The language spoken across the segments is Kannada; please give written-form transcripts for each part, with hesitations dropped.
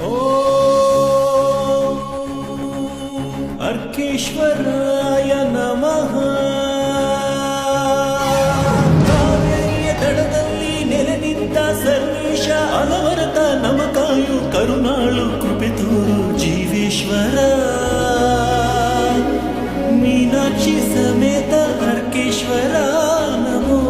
ಓಂ ಅರ್ಕೇಶ್ವರಾಯ ನಮಃ. ಕಾವೇರಿಯ ದಡದಲ್ಲಿ ನೆಲೆ ನಿಂತ ಸರ್ವೇಶ ಅನವರತ ನಮ ಕಾಯು ಕರುಣಾಳು ಕೃಪೆ ತೋರು ಜೀವೇಶ್ವರ. ಮೀನಾಕ್ಷಿ ಸಮೇತ ಅರ್ಕೇಶ್ವರ ನಮೋ.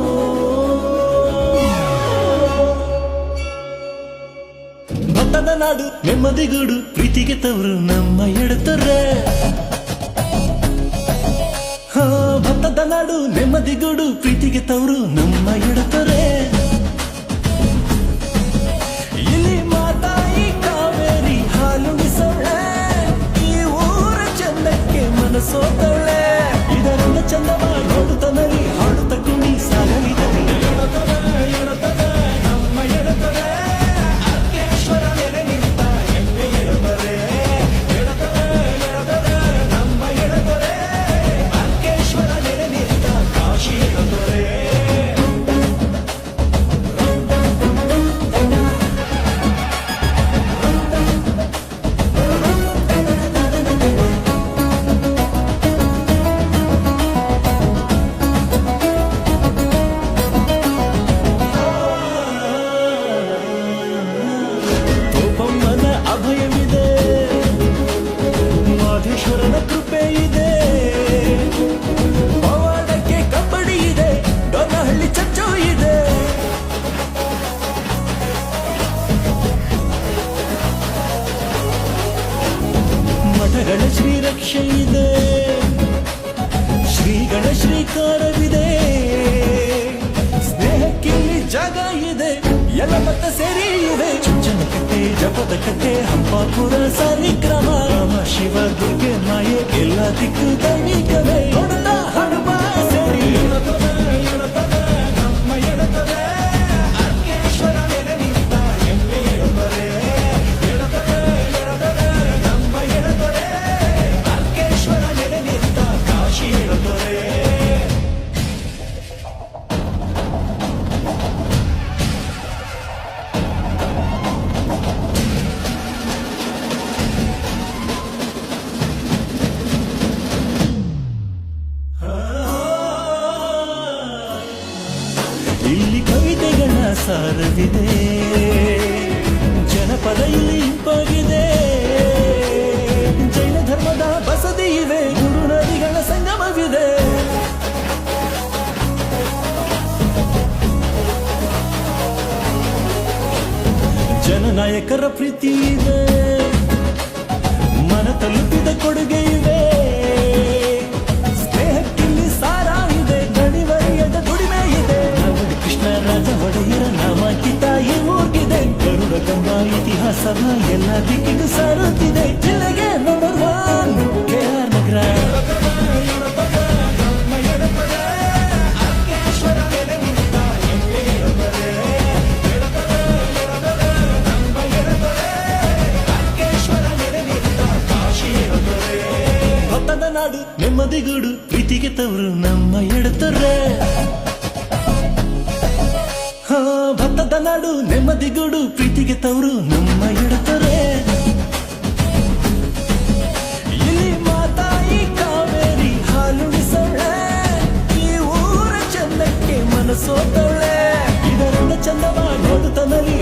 ಭತ್ತದ ನಾಡು ನೆಮ್ಮದಿಗೂಡು ಪ್ರೀತಿಗೆ ತವರು ನಮ್ಮ ಎಡತೊರೆ. ಭತ್ತದ ನಾಡು ನೆಮ್ಮದಿಗೂಡು ಪ್ರೀತಿಗೆ ತವರು ನಮ್ಮ ಎಡತೊರೆ. ಇಲ್ಲಿ ಮಾತಾಯಿ ಕಾವೇರಿ ಹಾಲುಣಿಸೋಳೆ, ಈ ಊರ ಚಂದಕ್ಕೆ ಮನಸೋತಳೆ. ಇದರಿಂದ ಚಂದವ ನೋಡುತ್ತ ನರಿ ಹಾಡುತ್ತ ಕುಣಿ ಸಾಗಲಿದರೆ ನಮ್ಮ ಎಡತೊರೆ. ಅಭಯವಿದೆ, ಮಾಧೇಶ್ವರನ ಕೃಪೆ ಇದೆ, ಪವಾಡಕ್ಕೆ ಕಬ್ಬಡಿ ಇದೆ, ಡೊನ್ನಹಳ್ಳಿ ಚಚ್ಚು ಇದೆ. ಮಠಗಳ ಶ್ರೀರಕ್ಷೆ ಇದೆ, ಶ್ರೀಗಳ ಶ್ರೀಕಾರವಿದೆ. ಸ್ನೇಹಕ್ಕಿಲ್ಲಿ ಜಾಗ ಇದೆ, ಎಲ್ಲ ಮತ ಸೇರಿ ಇದೆ. ಚುಂಚನ ಕಟ್ಟೆ, ಜಪದ ಕಟ್ಟೆ, ಹಂಪಾಪುರ ಸಾಲಿಗ್ರಾಮ, ಶಿವ ದುರ್ಗೆ ಮಾಯೆ ಎಲ್ಲ ದಿಕ್ಕು ದೈವಿಕವೇ. ನೋಡುತ್ತ ಹನುಮ ಸೇರಿ ನಮ್ಮ ಎಡತೊರೆ. ಅರ್ಕೇಶ್ವರ ನೆಲೆ ನಿಂತ ಹೆಮ್ಮೆ ಎಡತೊರೆ. ನಮ್ಮ ಎಡತೊರೆ. ಅರ್ಕೇಶ್ವರ ನೆಲೆ ನಿಂತ ಕಾಶಿ ಎಡತೊರೆ. ಇಲ್ಲಿ ಕವಿತೆಗಳ ಸಾರವಿದೆ, ಜನಪದ ಇಲ್ಲಿ ಇಂಪಾಗಿದೆ. ಜೈನ ಧರ್ಮದ ಬಸದಿ ಇವೆ, ಮೂರು ನದಿಗಳ ಸಂಗಮವಿದೆ. ಜನನಾಯಕರ ಪ್ರೀತಿ ಇದೆ, ಮನ ತಲುಪಿದ ಕೊಡುಗೆ ಇದೆ. ಸ್ನೇಹಕ್ಕಿಲ್ಲಿ ಸಾರ ಇದೆ, ಗಣಿವರಿಯದ ದುಡಿಮೆ ಇದೆ. ಕೃಷ್ಣ ರಾಜ ಒಡೆಯರ ನಾಮಾಂಕಿತ ಈ ಊರ್ಗಿದೆ. ಗರುಡ ಕಂಬ ಇತಿಹಾಸವ ಎಲ್ಲ ದಿಕ್ಕಿಗೂ ಸಾರುತ್ತಿದೆ. ಜಿಲ್ಲೆಗೆ ನಂಬರ್ 1 KR ನಗರ. ಭತ್ತದ ನಾಡು ನೆಮ್ಮದಿಗೂಡು ಪ್ರೀತಿಗೆ ತವರು ನಮ್ಮ ಎಡತೊರೆ. ಭತ್ತದ ನಾಡು ನೆಮ್ಮದಿಗೂಡು ಪ್ರೀತಿಗೆ ತವರು ನಮ್ಮ ಎಡತೊರೆ. ಇಲ್ಲಿ ಮಾತಾಯಿ ಕಾವೇರಿ ಹಾಲುಣಿಸೋಳೆ, ಈ ಊರ ಚಂದಕ್ಕೆ ಮನಸೋತಳೆ. ಇದರಿಂದ ಚಂದವ ನೋಡುತ್ತ ನರಿ